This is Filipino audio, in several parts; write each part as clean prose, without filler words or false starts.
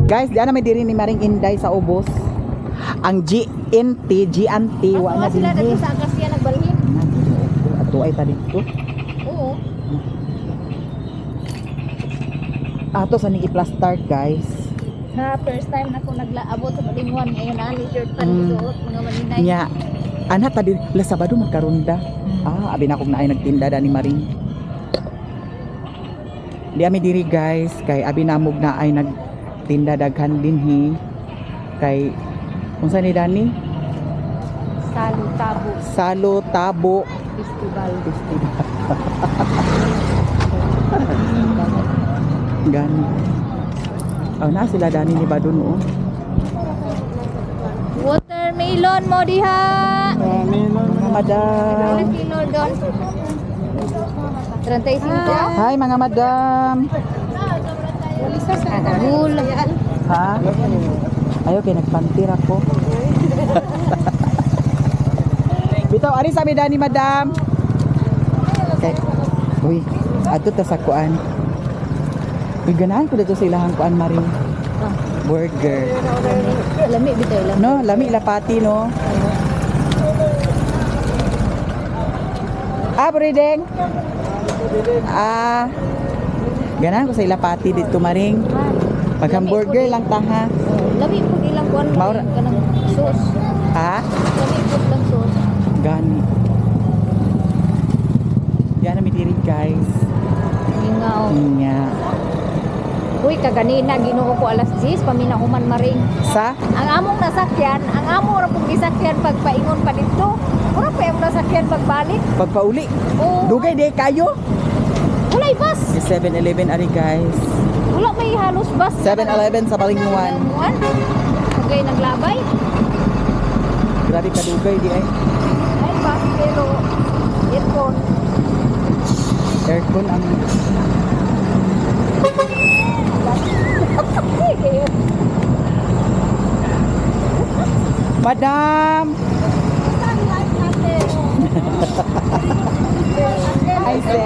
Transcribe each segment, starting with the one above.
Guys, diyan na may diri ni Maring Inday sa ubos. Ang GNT wa na sila dinhi. dito sa Acacia nagbalhin. Ato ay ta dito. Oo. Ato sa nigi start guys. Ha, first time na ko naglaabot sa Balingon ngayon ali shirt pa suot mga maninay. Nya, ana ta diri la Sabado magkarunda. Abi na akong naay nagtinda da ni Maring. Di ami diri guys kay abi namog na ay nagtinda daghan dinhi kay unsa ni Dani? Salo Tabo Festival. Gani. Na sila Dani ni Badun oh. Watermelon mo diha. Mga madam. Kilo don. 35. Hi mga madam. Gula. Ha? Ayo kay nagpantir ako. Bitaw ari sa Dani madam. Okay. Uy, ato ta sa kuan. Uy, ganahan ko dito sa ilahang kuan Maring. Burger. Lami bitaw lang. No, lami lapati no. Breeding. Ganahan ko sa ilapati dito Maring. Pag hamburger lang ta ha. Lami po ilang kuan Maura. kanang sauce. Ha? Lami po lang sauce. Gani. Diyan na mitiri guys. Ingaw. Inya. Uy, kaganina ginoo ko alas 10 paminahuman Maring. Sa? Ang among nasakyan, ang among ra pong gisakyan pagpaingon pa dito. Ora pa yung nasakyan pagbalik. Pagpauli. Oo. Dugay di kayo. Walay bus. Sa 7-Eleven ari guys. Wala may halos bus. 7-Eleven sa Balinguan. Okay, naglabay. Grabe ka dugay di ay. Ay, bus pero aircon. Aircon ang Madam. Hi, sir.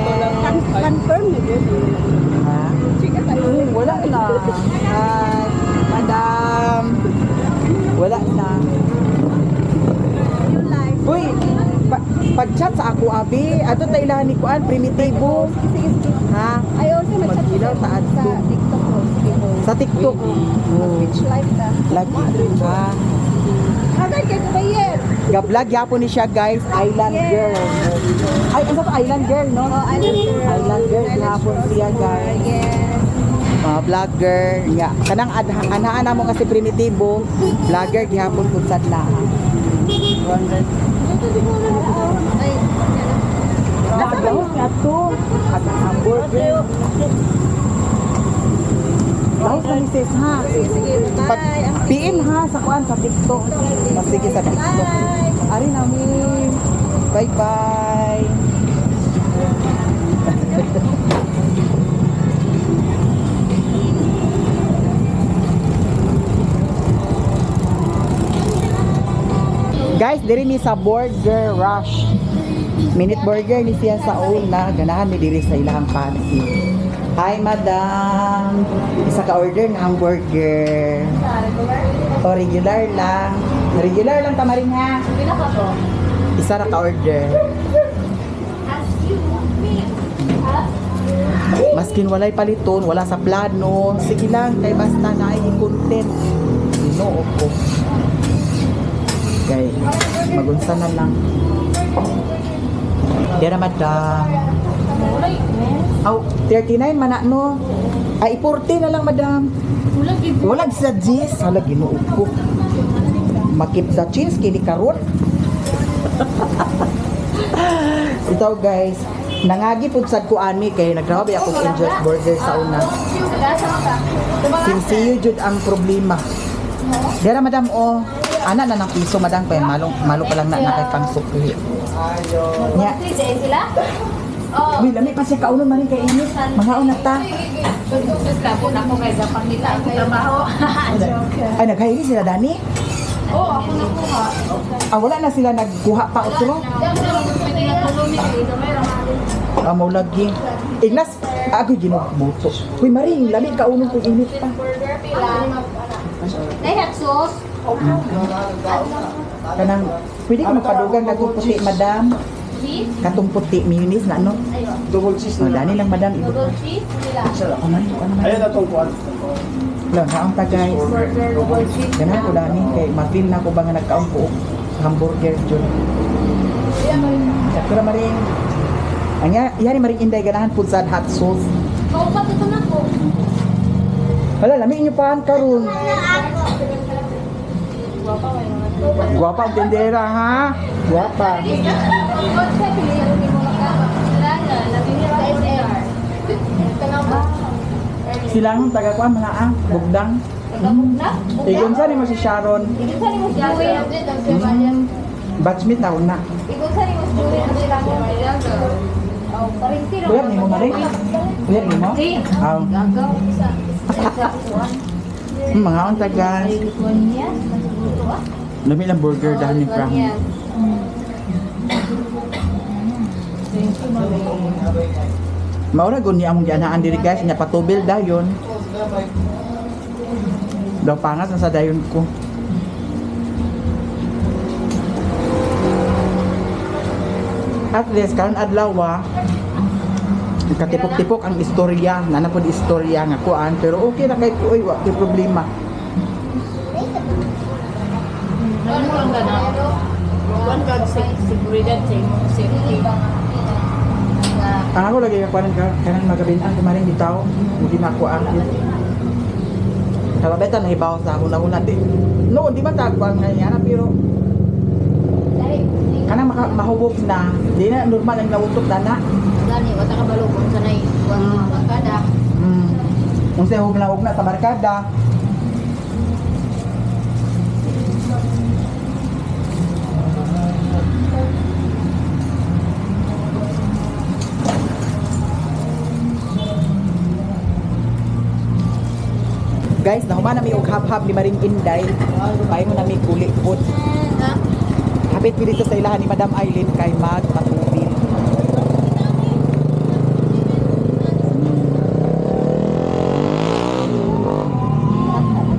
Confirm na din. Ha? Wala na. Hi, madam. Wala na. Uy, pag-chat sa ako, abi. Ato tayo ilahan ni Kuan, primitibo. Ha? Ayaw siya Mag-ilaw, taad sa ko. TikTok ko. Sige mo. Sa TikTok. Which live ka? Lagi. Ha? Agad kayo kumayin. Ga-vlog yapon ni siya guys, Island Girl. Ay, ano to? Island Girl, no? Oh, Island Girl, yapon siya guys. Yes. Mga vlogger, nga. Kanang anhaan na mo kasi primitibo, vlogger, gihapon kung saan na. Ay, Nagawin nga to. At ang hamburger. Laos na ni sis ha. sige, bye. PM ha sa kuan sa TikTok. Sige sa TikTok. Ari namin. Bye-bye. Guys, diri ni sa Burger Rush. Minute burger ni siya sa una, ganahan ni diri sa ilahang pansi. Hi madam, isa ka order ng hamburger. O regular lang. Regular lang tamarin ha. Pila ka to? Isa ra ka order. Maskin walay paliton, wala sa plano. Sige lang, kay basta na i-content. Ginoo ko. Kay magunsa na lang. Dira madam. Aw, 39 man na, no. Ay 40 na lang madam. Wala sa jis, hala ginoo ko. Makip sa cheese kini karon. Ito guys, nangagi pud sad ko ani kay nagrabe ako sa Angel's Burger sa una. Sinsiyo jud ang problema. Dira madam o, ana na ng piso madam kay malo pa lang na kay pangsukli. Nya. Sila? Oh. Uy, lami pa siya kaunon man rin kay init. Mga una ta. Labon ako kay Japang nila ang trabaho. Ay, naghaili sila Dani? Oo, ako nakuha. Ah, wala na sila nagkuha pa otro? Mo lagi. Ignas, ako ginubuto. Uy, Maring, lami kaunon kung init pa. Burger pila. Dahil sauce. Kanang, pwede ka magpadugang katong puti, madam. Cheese. Katong puti, mayonnaise na ano? Double cheese Oh, na Dani lang, madam. Double cheese. Pila. Ayun na itong kuwan. Lang, haang ta guys. Burger double cheese. Ganahan ko Dani, kay mafeel na ko ba nga nagkaon ko hamburger dyan. Sakura Maring. Anya, yan ni Maring Inday, ganahan po sa hot sauce. Oo, pati ito na po. Wala, lami inyo pa karon. Guwapa ang tendera, ha? Guwapa. Silang taga-kuan mga ang bugdang. Igon sa ni mo si Sharon. Batchmate na una. Kuyap ni mo Maring. Kuyap ni mo? Aw. Mga ang taga. Lami lang burger dahil ni Frank. Maura gun ni among gianaan diri guys nya patubil dayon. Daw pangas na sa dayon ko. At least karon adlaw katipok-tipok ang istorya, nana pod istorya nga kuan pero okay na kay oy wa kay problema. Kuan ka seguridad sa imong safety. Ang ako lagi kakuanan ka kanang magabinaan kumaring bitaw, hindi na kuan. Kababeta na hibaw sa una-una di. No, di man ta kuan nga yana pero kanang mahubog na, di na normal ang nautok dana. Gani wata ka balo kung sanay kuan kada. Kung sa hugna sa barkada. Guys, nahuman na may ughap-hap ni Maring Inday. Paingon na may kulikot. Hapit mi dito sa ilahan ni Madam Aileen kay magpatubil.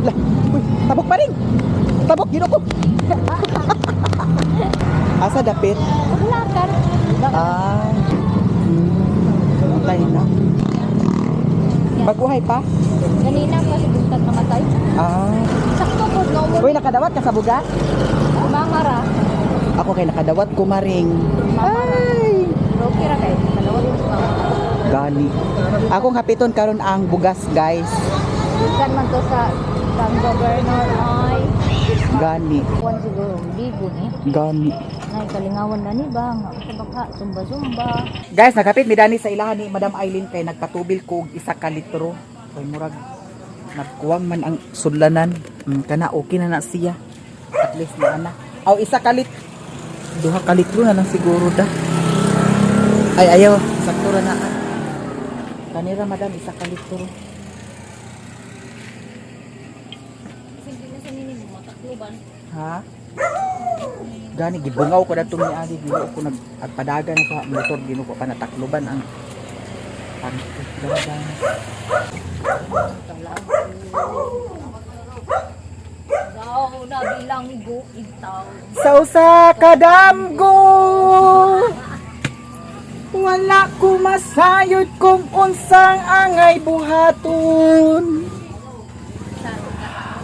Lah, uy, tabok pa rin. Tabok, ginoo ko. Asa dapit? Wala ka. Ah. Tayo na. Baguhay pa? Ganina ko si Buntat namatay. Ah. Sakto po no mo. Uy, nakadawat ka sa bugas? Mangara. Ako kay nakadawat ko Maring. Ay! Okay ra kay dalawang mangara. Gani. Akong hapiton karon ang bugas, guys. Kan man to sa governor ay Gani. kuan siguro ligo ni. Gani. Nay kalingawan na ni ba nga sa baka sumba-sumba. Guys, nakapit mi dani sa ilahan ni Madam Aileen kay nagpatubil ko og 1 ka litro. Kay murag nagkuwang man ang sudlanan. Kana okay na na siya. At least na ana. Aw 1 ka litro. 2 ka litro na lang siguro da. Ay ayaw, sakto ra na. Kanira madam 1 ka litro. Sige na sa nini mo matakluban. Ha? Gani gibungaw ko datong ni Agi gino ko nagpadagan sa motor gino ko panatakloban ang tangke. Daw na bilang igo itaw. Sa usa ka damgo wala ko masayod kung unsang angay buhaton.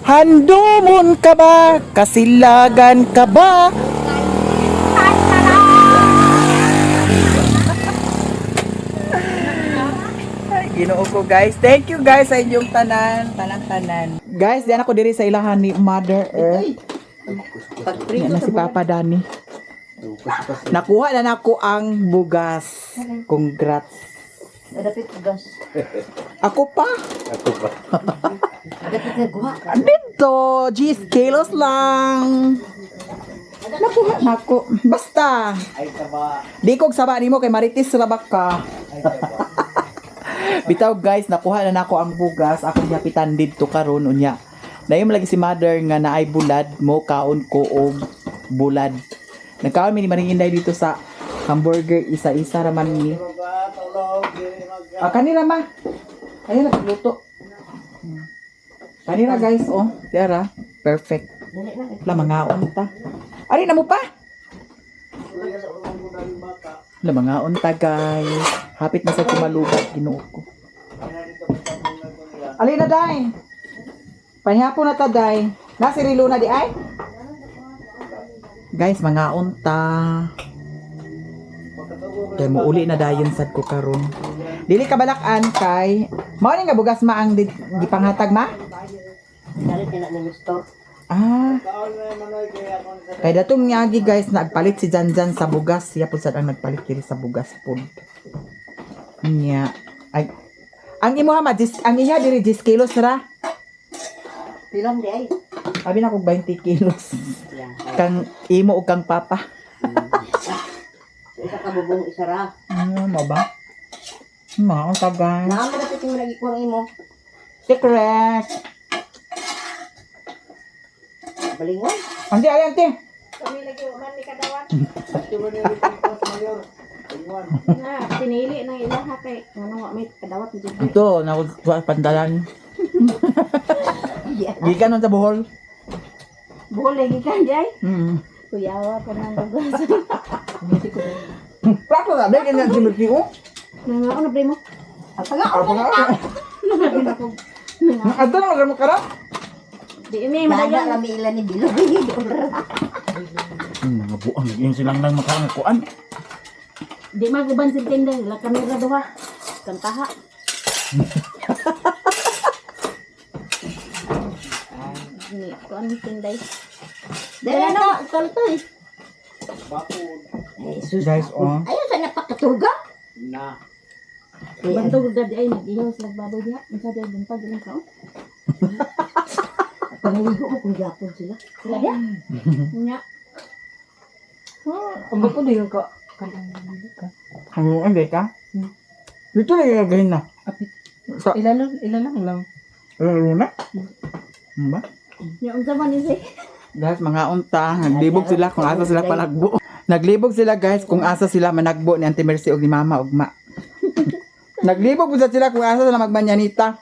Handumon ka ba? Kasilagan ka ba? Ay, Ginoo ko guys. Thank you guys sa inyong tanan. Guys, diyan ako diri sa ilahan ni Mother Earth. Yan na si Papa Dani. Nakuha na nako ang bugas. Congrats. Dapit gas. Ako pa. Dapit na guha. Dito, 10 kilos lang. Nakuha nako. Basta. Di kog saba nimo kay Marites rabak ka. Bitaw guys, nakuha na nako ang bugas. Ako yapitan dito karon unya. Dayon lagi si Mother nga naay bulad mo kaon ko og bulad. Nagkaon mi ni Maring Inday dito sa hamburger isa-isa ra man ni. Kanira ma. Kanira luto. Kanira guys, oh. Tara, perfect. La mga unta. Ari na mo pa. La mga unta guys. Hapit na sa kumalubat Ginoo ko. Ali na day. Panihapon na ta day. Nasi rilo na di ay. Guys, mga unta. Kaya mo uli na dayon sad ko karon. Dili ka balakan kay mao ni nga bugas ma ang gipanghatag ma? Dalit na ng store. Ah. Kay datong nyagi guys nagpalit si Janjan sa bugas. Siya pud sad ang nagpalit kiri sa bugas pud. Nya. Ay ang imo ha ang iya diri 10 kilos ra. Pilam di ay. Abi na kog 20 kilos. Kang imo ug kang papa. Isa ka bubong isa ra. Mo ba? Mao taga. Naamo dapit mo lagi kuang imo. Secret. Balingon. Ante ay ante. Kami lagi man ni kadawat. Na pinili nang ilaha kay ngano wa may kadawat jud. Ito na pandalan. Gikan man sa Bohol. Buhol lagi kan jay. Kuyawa pa nang bugas. Plato na ba ganyan si Merti oh? Nangao na primo. Apa nga? Nabi na ko. Ato na magamo kara? Di mi madagan Lami ilan ni Bilog. Mga buang yung silang nang makakuan. Di maguban si tinda la kamera duha. Kantaha. Ni kuan tinday. Dala na, kaltoy. Guys, oh. Ayaw sa napakatuga. Bantog gad ay nagiyaw sila baboy diha. Unsa day buntag ilang kaon? Panguligo mo kung yapon sila. Sila diha. Nya. Ang bako din ka. Ang hindi ka? Dito na gagawin na. Sa Ilan lang. luna? Ba? Nya unsa man ni say? Guys, mga unta, naglibog sila kung asa sila palagbo. Naglibog sila guys kung asa sila managbo ni Auntie Mercy og ni Mama ugma. Naglibog pud sila kung asa sila magmanyanita.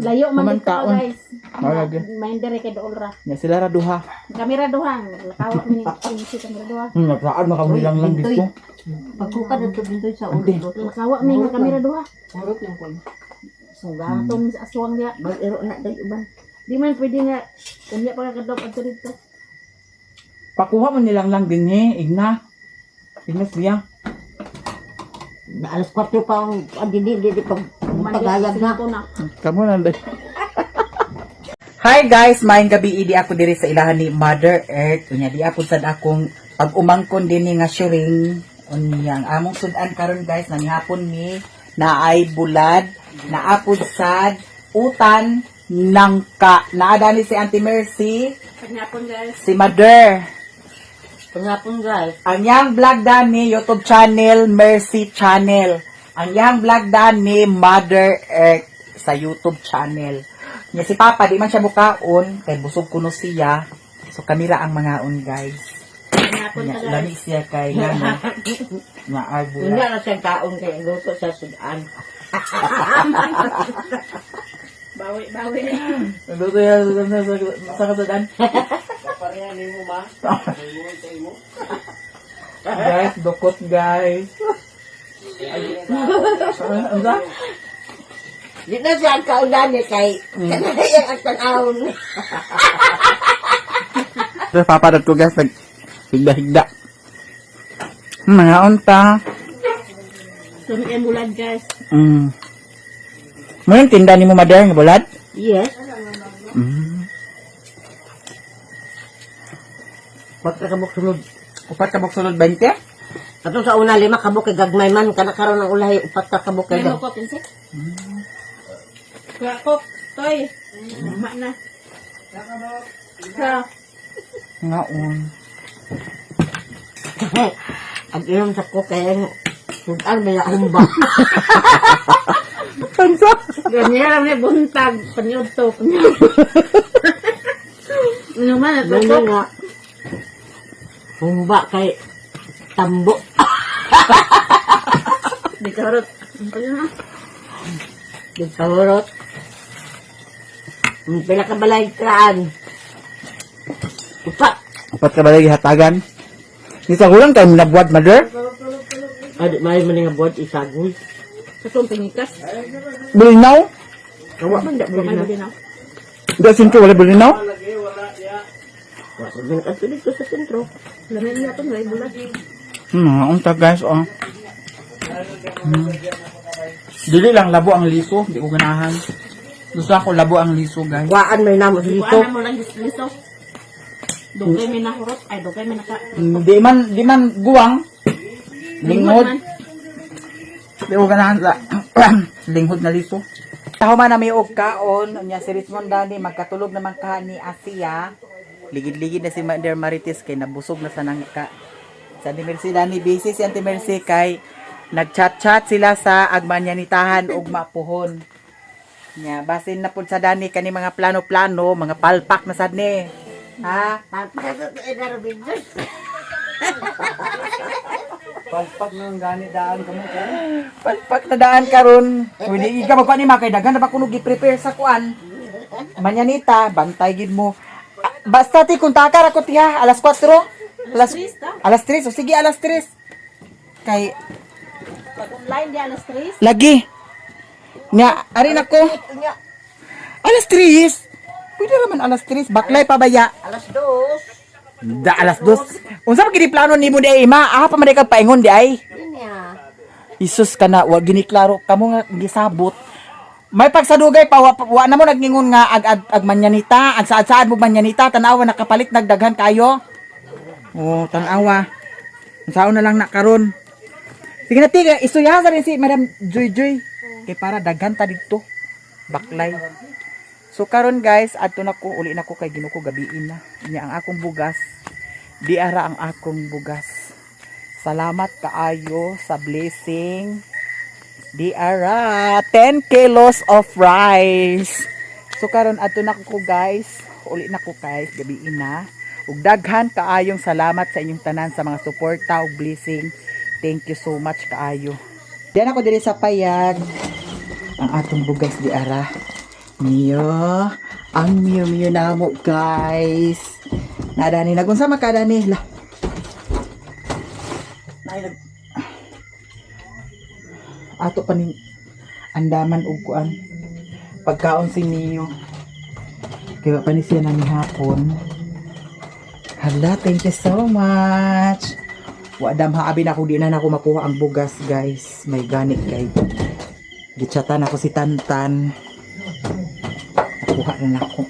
Layo man Kuman dito kaon. guys. Wala gyud. Main dire kay dool ra. Ya sila ra duha. Kamera duha. Lakawat mi ni si kamera duha. Nagsaan makabilang lang dito. Pagkuka na ito bintoy sa ulo. Lakawa mi nga kamera duha. Harap lang ko. Sugatong sa aswang diha. Mag-iro na dahil uban. Di man pwede nga kanya pa kadlok adto dito. Pakuha mo nilang lang din Igna. Igna siya. Na alas 4 pa ang di pagayag na. Kamu na dai. Hi guys, maayong gabi idi ako diri sa ilahan ni Mother Earth. Unya di apod sad akong pag-umangkon dinhi nga sharing. Unya ang among sudan karon guys nanihapon mi naay bulad, naapod sad utan nangka. Naadani si Auntie Mercy, Kanyapon guys. si Mother. Pangapon guys. Ang yang vlog dani YouTube channel Mercy Channel. Ang yang vlog dani Mother Earth sa YouTube channel. Nya si Papa di man siya mukaon kay busog kuno siya. So kanila ang mga on guys. Nya, lami siya kay nga nga arbo. Hindi na siyang kaon kay luto sa sudan. Bawi. Luto ya sa kasudan. Pareha ni mo ma. Guys, dukot guys. Ano? Di na siya ang kaunan niya kay kanayang ang tanawon. Terus papadat ko guys, higda-higda. Mga unta. Sunod yung bulan, guys. Mo yung tinda ni mo madar nga bulad? Yes. Pagkakabok sunod. Upat ka sulod 20? Katong sa una 5 kabok kay gagmay man kana karon ang ulahi 4 ka kabok kay May gagmay. mo ko, pinsi? Kaya ko, toy. Ma na. Kaya, Ngaon. Ang inom sa ko kay sudan may humba. Tansa. ganyan lang buntag. Panyod to. Ano man, ito Ano ko. nga humba kay tambo. Di karot. Ano na? Di kawrot. Pila ka balay kraan. Upat. Upat ka ba lagi hatagan? Isa ko lang tayo nabuhat madar? Adi may man nga buhat isagoy. Sa itong pingikas. Bulinaw? Kawa man da Bukay bulinaw. mo din ako. Hindi sintro wala bulinaw? Wa man ka dito sa sentro. Lamin na ito, may bulan. Mga unta guys, oh. Dili lang labo ang liso, di ko ganahan. Gusto ako labo ang liso guys. Waan may namo dito. Kuhaan mo lang liso. Dugay may nahurot. Ay, dugay may naka... Di man guwang. Linghod. man. Di ko ganahan sa linghod na liso. Ako man na may og kaon, nya si Richmond Dani magkatulog naman ka ni Asia. Ligid-ligid na si Mother Marites kay nabusog na sa nangka. Sa Auntie Mercy Dani busy si Auntie Mercy kay nagchat-chat sila sa agmanyanitahan og mapuhon. Nya basin na pud sa Dani kani mga plano-plano, mga palpak na sad ni. Ha? Palpak nang gani daan kamo ka. Palpak na daan karon. Hindi ka magkuan ni makay daghan na ba kuno gi-prepare sa kuan. Manyanita, bantay gid mo. Basta ti kung takar ako tiha, alas 4. Alas 3. So sige alas 3. Kay Pag online di alas 3. lagi. Nya, ari nako. Alas 3. Pwede naman alas 3. Baklay pa baya. Alas 2. Da alas 2. Unsa man gid plano nimo di ay ma? Aha pa man ka paingon di ay. Inya. Isus ka na, wag giniklaro kamo nga gisabot. May pagsadugay pa wa na mo nagingon nga ag manyanita, ag saad mo manyanita, tanawa nakapalit nagdaghan kayo. Oh, tanawa. Unsaon na lang na karon. Sige na tiga, istuyahan sa rin si Madam Joy Joy. Kay para daghan ta dito. Baklay. So karon guys, adto na ko uli na ko kay Ginoo ko gabiin na. Nya ang akong bugas. Di ara ang akong bugas. Salamat kaayo sa blessing. Di ara 10 kilos of rice. So karon adto na ko guys, uli na ko guys, gabiin na. Ug daghan kaayong salamat sa inyong tanan sa mga suporta ug blessing. Thank you so much kaayo. Diyan ako diri sa payag. Ang atong bugas di ara. Miyo, ang miyo na mo guys. Nadani nagunsa makadani la. Nailag ato pa ning andaman og kuan pagkaon si Mio kaya pa ni siya nami hapon. Hala, thank you so much. Wadam haabi na ako di na ako makuha ang bugas guys. May ganit kay gichatan ako si Tantan. Nakuha na ako.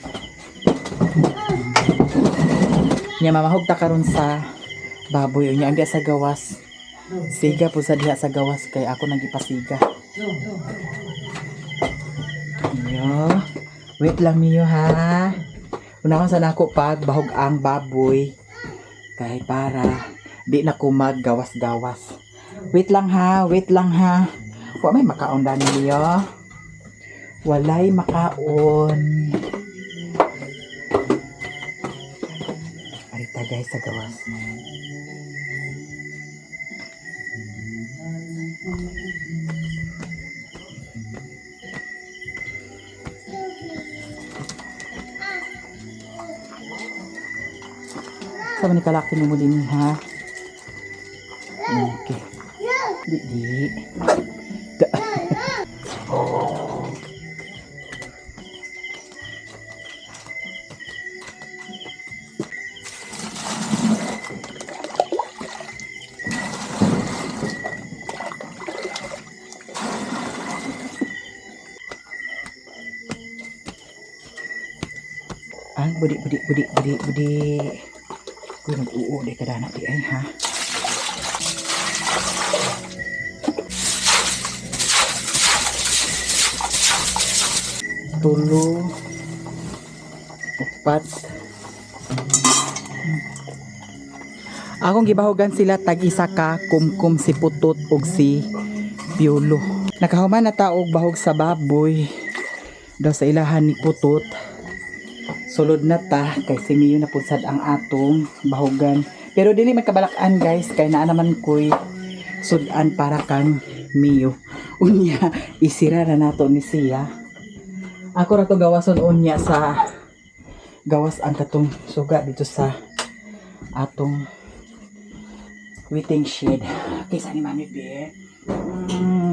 Nya mamahog ta karon sa baboy nya andi sa gawas. Siga po sa diha sa gawas kay ako nagipasiga. Yo. Wait lang Mio ha. Unahon sa nako pag bahog ang baboy kay para di na ko maggawas-gawas. Wait lang ha, wait lang ha. Wa may makaon dani Mio. Walay makaon. ta guys sa gawas. Sama ni kalaki mo din ha. Okay. Di. Ang budi. Kuy nag-uo di kada na di ay ha. Tulo. Upat. Akong gibahugan sila tag-isa ka kumkum si Putot ug si Piolo. Nakahuman na ta og bahog sa baboy daw sa ilahan ni Putot. Sulod na ta kay si Mio na punsad ang atong bahugan. Pero dili man kabalakan guys kay naa naman koy sudan para kang Mio. Unya isira na nato ni siya. Ako ra to gawason unya sa gawas ang katong suga dito sa atong waiting shed. Kaysa ni Mami Be.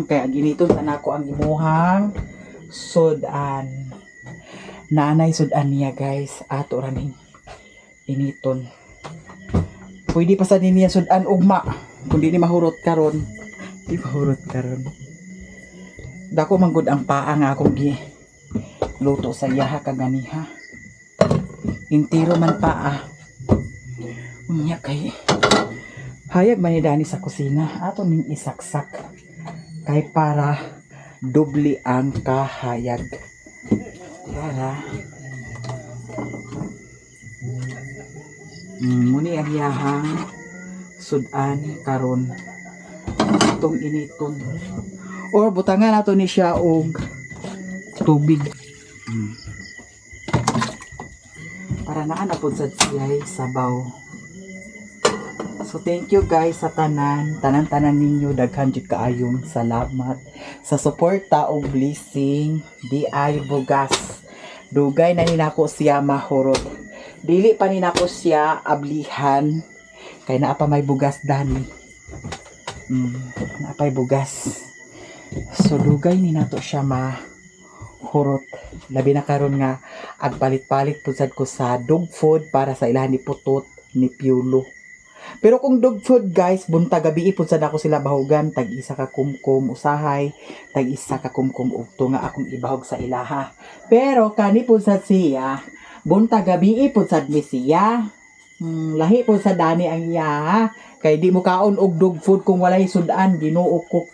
Kaya ginito sa nako ang gimuhang sudan. Nanay sudan niya guys, ato raning initon. Pwede pa sa niya sudan ugma, kundi ni mahurot karon. Di mahurot karon. Dako manggod ang paa nga akong gi luto sa yaha kaganiha. Intiro man paa. Unya kay hayag man ni Dani sa kusina, ato ning isaksak kay para doble ang kahayag. Para muni ang yahang sudan karon itong initon or butangan nato ni siya og tubig para naa na pud sad siya sabaw. So thank you guys sa tanan ninyo, daghan jud kaayong salamat sa suporta o blessing. Di ay bugas dugay na ninako siya mahurot, dili pa ninako siya ablihan kay naa pa may bugas dani. Naa pay bugas, so dugay ni nato siya mahurot. Labi na karon nga agpalit-palit pud sad ko sa dog food para sa ilahan ni Putot ni Piolo. Pero kung dog food guys, buntag gabi ipon sad ako sila bahugan, tag isa ka kumkum usahay, tag isa ka kumkum ugto nga akong ibahog sa ilaha. Pero kani pud sad siya, buntag gabi ipon sad mi siya. Lahi pud sa Dani ang iya, kay di mo kaon og dog food kung walay sudan, Ginoo ko.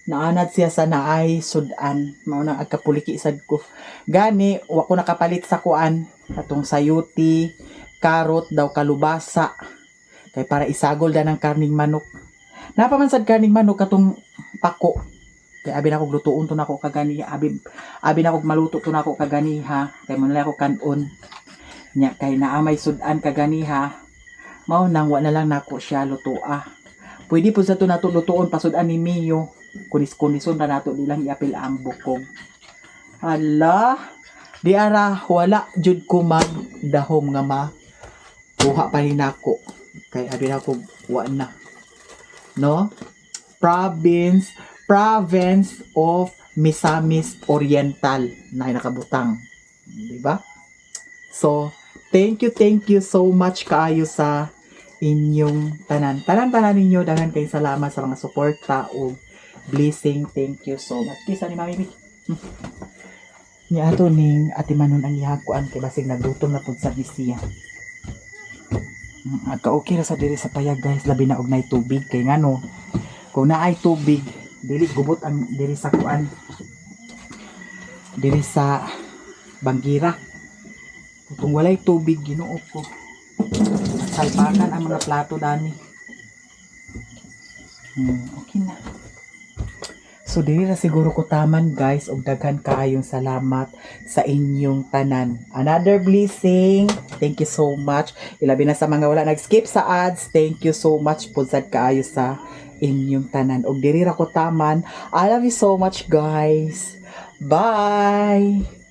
Naanad siya sa naay sudan, mao nang agkapuliki sad ko. Gani wa ko nakapalit sa kuan, atong sayuti, karot daw kalubasa. Kay para isagol da ng karning manok. Napamansad karning manok katong pako. Kay abi na ko lutuon to nako kagani, abi na ko maluto to nako kaganiha. Kay mo na ako kanon. Nya kay naamay sudan kaganiha. Mao nang wa na lang nako siya lutoa. Pwede po sa to nato lutuon pasudan ni Mio. Kunis-kunison ra nato dilang iapil ang bukog. Hala, di ara wala jud ko magdahom nga ma. Kuha pa ni nako. Kay abi na ko wa na. No? Province of Misamis Oriental na nakabutang. Di ba? So, thank you so much kaayo sa inyong tanan. Tanan ninyo, daghan kay salamat sa mga suporta o blessing. Thank you so much. Kisa ni Mami Vic. Nya ato ning ati manon ang ihakuan kay basig naglutom na pud sa siya. Okay ra sa diri sa payag guys, labi na og nay tubig kay ngano kung naay tubig dili gubot ang diri sa kuan, diri sa banggira. Kung walay tubig Ginoo ko salpakan ang mga plato dani. Okay na. So dili na siguro ko taman guys, og daghan kaayong salamat sa inyong tanan. Another blessing. Thank you so much. Ilabi na sa mga wala nag-skip sa ads. Thank you so much po sad kaayo sa inyong tanan. Og diri ra ko taman. I love you so much guys. Bye.